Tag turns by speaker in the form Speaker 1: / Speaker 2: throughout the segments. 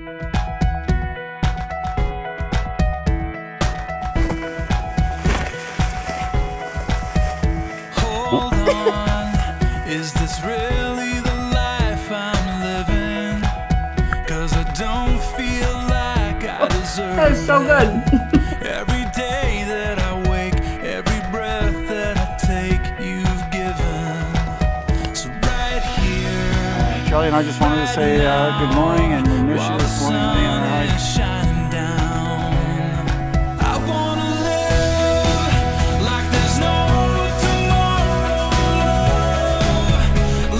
Speaker 1: Hold on, is this really the life I'm living? 'Cause I don't feel like I deserve
Speaker 2: That is so good.
Speaker 1: every day that I wake, every breath that I take, you've given. So right here,
Speaker 3: Charlie and I just wanted to say good morning and we miss you this morning on our hike.
Speaker 1: shining down. I wanna live like there's no tomorrow,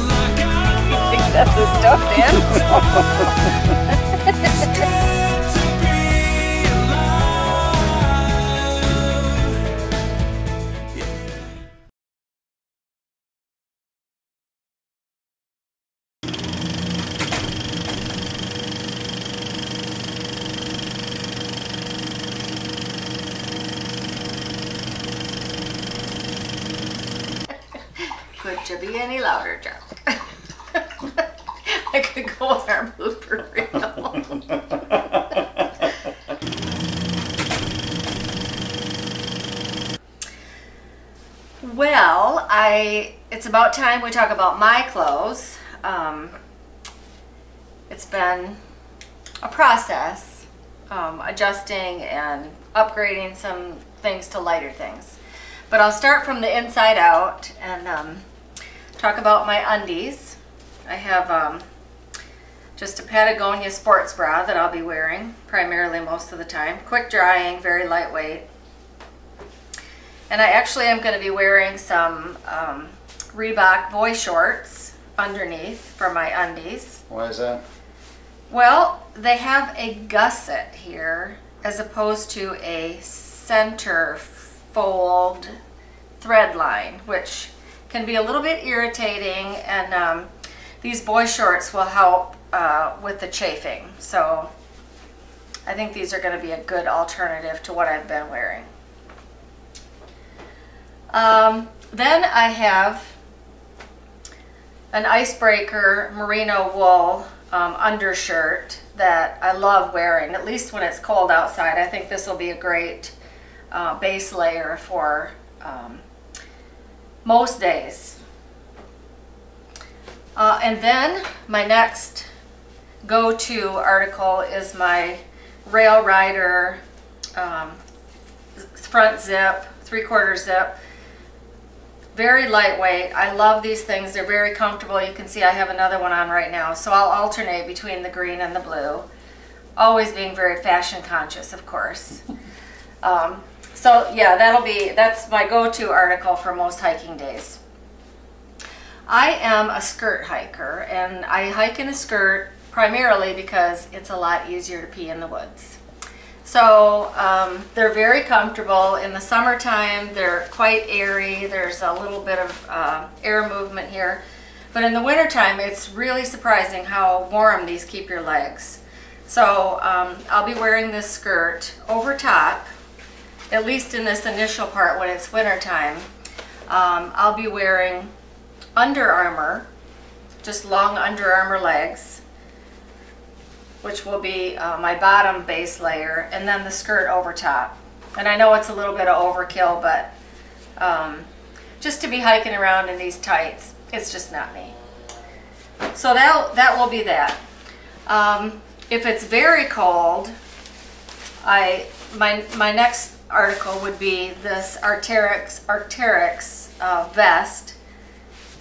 Speaker 1: like I'm on
Speaker 2: That's the stuff, Dan.
Speaker 1: It's good to be
Speaker 2: Could you be any louder, Chuck? I could go on our blooper reel. Well, it's about time we talk about my clothes. It's been a process, adjusting and upgrading some things to lighter things. But I'll start from the inside out and talk about my undies. I have just a Patagonia sports bra that I'll be wearing primarily most of the time. Quick drying, very lightweight. And I actually am going to be wearing some Reebok boy shorts underneath for my undies.
Speaker 3: Why is that?
Speaker 2: Well, they have a gusset here as opposed to a center fold thread line, which can be a little bit irritating, and these boy shorts will help with the chafing. So I think these are going to be a good alternative to what I've been wearing. Then I have an icebreaker merino wool undershirt that I love wearing, at least when it's cold outside. I think this will be a great base layer for most days. And then my next go-to article is my Rail Rider front zip, 3/4 zip. Very lightweight. I love these things. They're very comfortable. You can see I have another one on right now. So I'll alternate between the green and the blue. Always being very fashion conscious, of course. So yeah, that's my go-to article for most hiking days. I am a skirt hiker, and I hike in a skirt primarily because it's a lot easier to pee in the woods. So they're very comfortable. In the summertime, they're quite airy. There's a little bit of air movement here. But in the wintertime, it's really surprising how warm these keep your legs. So I'll be wearing this skirt over top, at least in this initial part when it's wintertime. I'll be wearing Under Armour, just long Under Armour legs, which will be my bottom base layer, and then the skirt over top. And I know it's a little bit of overkill, but just to be hiking around in these tights, it's just not me. So that will be that. If it's very cold, my next article would be this Arc'teryx vest.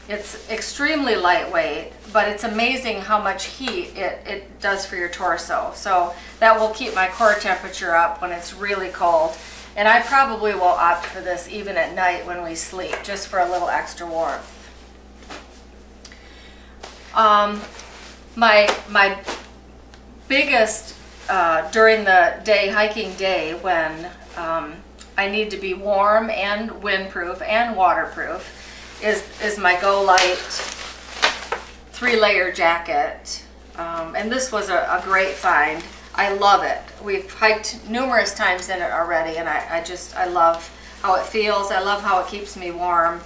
Speaker 2: It's extremely lightweight, but it's amazing how much heat it does for your torso. So that will keep my core temperature up when it's really cold. And I probably will opt for this even at night when we sleep, just for a little extra warmth. My biggest during the hiking day when I need to be warm and windproof and waterproof is my Go Light 3-layer jacket. And this was a great find. I love it. We've hiked numerous times in it already, and I love how it feels. I love how it keeps me warm.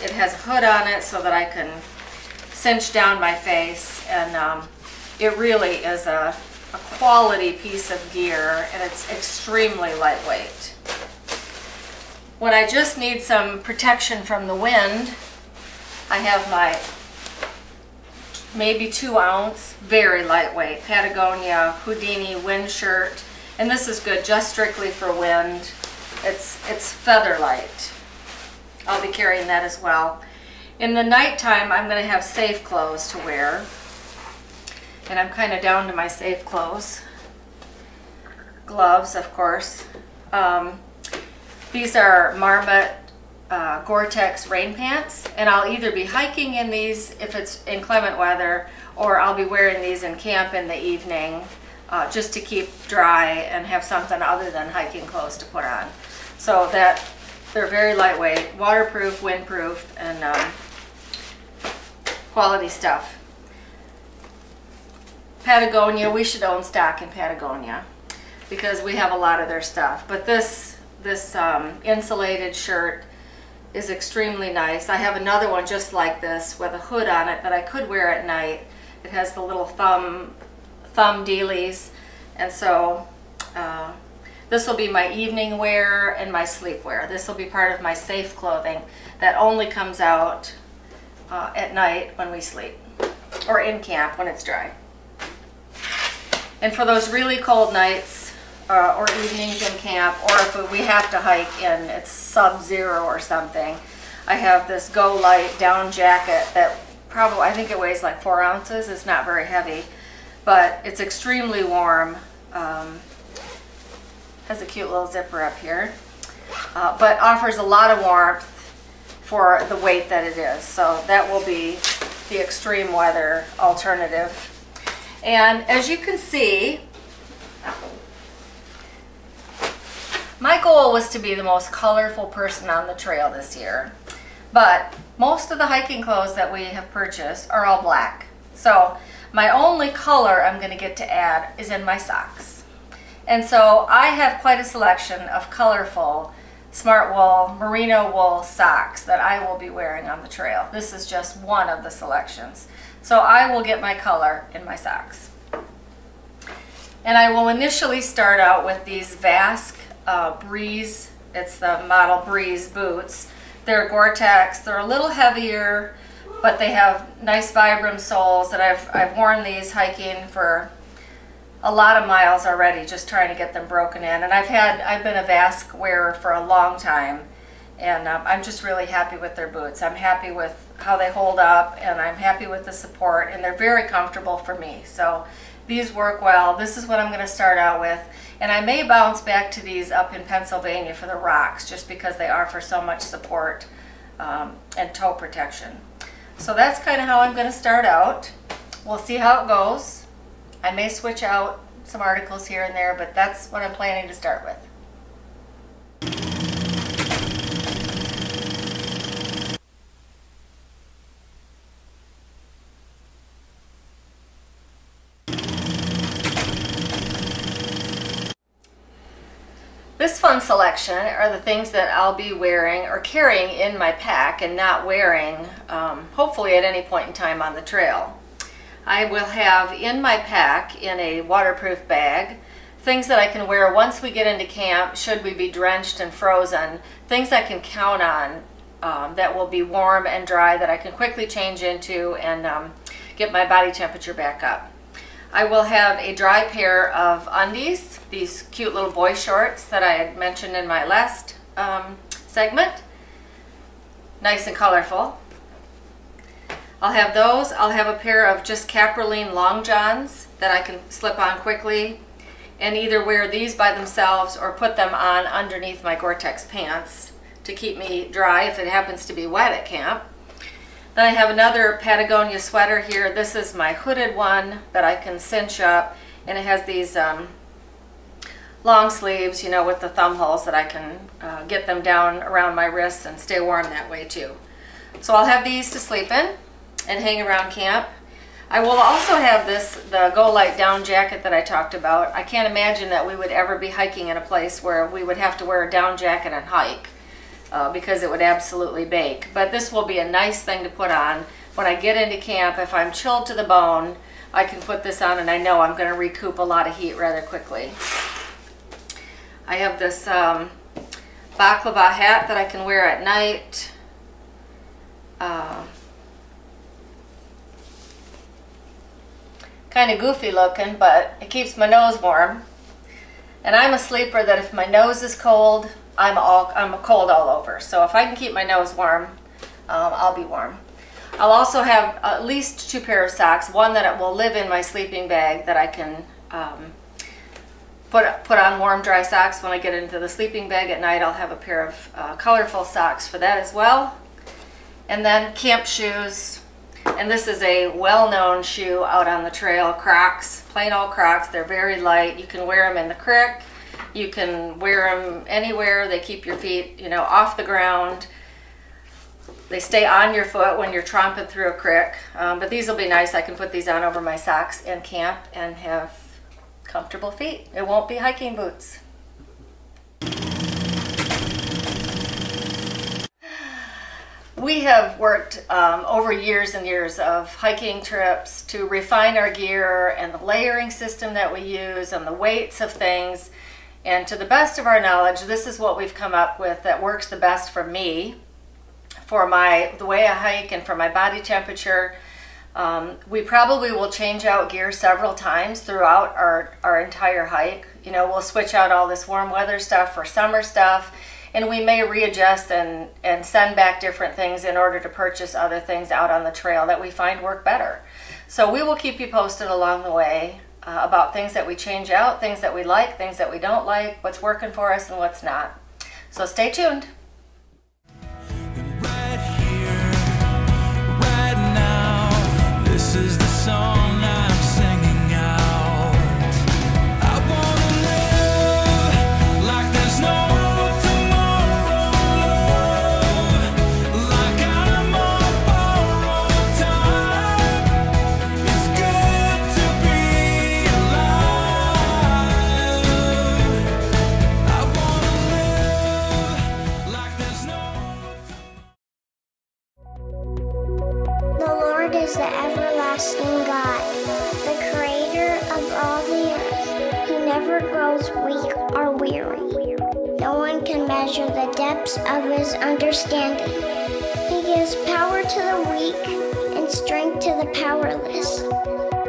Speaker 2: It has a hood on it so that I can cinch down my face, and it really is a a quality piece of gear, and it's extremely lightweight. When I just need some protection from the wind, I have my maybe 2 ounce, very lightweight Patagonia Houdini wind shirt. And this is good just strictly for wind. It's feather light. I'll be carrying that as well. In the nighttime, I'm going to have safe clothes to wear. And I'm kind of down to my safe clothes. Gloves, of course. These are Marmot Gore-Tex rain pants, and I'll either be hiking in these if it's inclement weather, or I'll be wearing these in camp in the evening just to keep dry and have something other than hiking clothes to put on. So that they're very lightweight, waterproof, windproof, and quality stuff. Patagonia, we should own stock in Patagonia because we have a lot of their stuff. But this insulated shirt is extremely nice. I have another one just like this with a hood on it that I could wear at night. It has the little thumb dealies, and so this will be my evening wear and my sleep wear. This will be part of my safe clothing that only comes out at night when we sleep, or in camp when it's dry. And for those really cold nights or evenings in camp, or if we have to hike and it's sub-zero or something, I have this Go Light down jacket that probably, I think it weighs like 4 ounces. It's not very heavy, but it's extremely warm. Has a cute little zipper up here, but offers a lot of warmth for the weight that it is. So that will be the extreme weather alternative. And as you can see, my goal was to be the most colorful person on the trail this year, but most of the hiking clothes that we have purchased are all black. So my only color I'm going to get to add is in my socks. And so I have quite a selection of colorful smart wool, merino wool socks that I will be wearing on the trail. This is just one of the selections. So I will get my color in my socks. And I will initially start out with these Vask Breeze, it's the model Breeze boots. They're Gore-Tex, they're a little heavier, but they have nice Vibram soles that I've worn these hiking for a lot of miles already, just trying to get them broken in. And I've been a Vask wearer for a long time, and I'm just really happy with their boots. I'm happy with how they hold up, and I'm happy with the support, and they're very comfortable for me. So these work well. This is what I'm going to start out with, and I may bounce back to these up in Pennsylvania for the rocks just because they offer so much support and toe protection. So that's kind of how I'm going to start out. We'll see how it goes. I may switch out some articles here and there, but that's what I'm planning to start with. This fun selection are the things that I'll be wearing or carrying in my pack and not wearing, hopefully at any point in time on the trail. I will have in my pack, in a waterproof bag, things that I can wear once we get into camp, should we be drenched and frozen, things I can count on that will be warm and dry that I can quickly change into and get my body temperature back up. I will have a dry pair of undies, these cute little boy shorts that I had mentioned in my last segment. Nice and colorful. I'll have those. I'll have a pair of just Caproline long johns that I can slip on quickly and either wear these by themselves or put them on underneath my Gore-Tex pants to keep me dry if it happens to be wet at camp. Then I have another Patagonia sweater here. This is my hooded one that I can cinch up, and it has these long sleeves, you know, with the thumb holes that I can get them down around my wrists and stay warm that way too. So I'll have these to sleep in and hang around camp. I will also have the Go Light down jacket that I talked about. I can't imagine that we would ever be hiking in a place where we would have to wear a down jacket and hike because it would absolutely bake. But this will be a nice thing to put on when I get into camp, if I'm chilled to the bone, I can put this on and I know I'm going to recoup a lot of heat rather quickly. I have this baklava hat that I can wear at night. Kind of goofy looking, but it keeps my nose warm. And I'm a sleeper that if my nose is cold, I'm cold all over. So if I can keep my nose warm, I'll be warm. I'll also have at least 2 pairs of socks. One that will live in my sleeping bag that I can put on warm, dry socks when I get into the sleeping bag at night. I'll have a pair of colorful socks for that as well. And then camp shoes. And this is a well-known shoe out on the trail, Crocs, plain old Crocs. They're very light. You can wear them in the creek. You can wear them anywhere. They keep your feet, you know, off the ground. They stay on your foot when you're tromping through a creek. But these will be nice. I can put these on over my socks in camp and have comfortable feet. It won't be hiking boots. We have worked over years and years of hiking trips to refine our gear and the layering system that we use and the weights of things. And to the best of our knowledge, this is what we've come up with that works the best for me, for the way I hike and for my body temperature. We probably will change out gear several times throughout our entire hike. You know, we'll switch out all this warm weather stuff for summer stuff. And we may readjust and send back different things in order to purchase other things out on the trail that we find work better. So we will keep you posted along the way about things that we change out, things that we like, things that we don't like, what's working for us and what's not. So stay tuned.
Speaker 1: Right here, right now, this is the song I'm singing out. I wanna live like there's no
Speaker 4: is the everlasting God, the creator of all the earth. He never grows weak or weary. No one can measure the depths of his understanding. He gives power to the weak and strength to the powerless.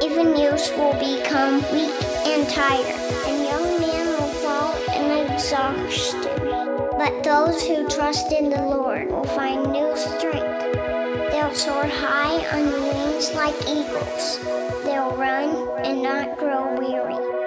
Speaker 4: Even youths will become weak and tired, and young men will fall in exhaustion. But those who trust in the Lord will find new strength. They'll soar high on wings like eagles. They'll run and not grow weary.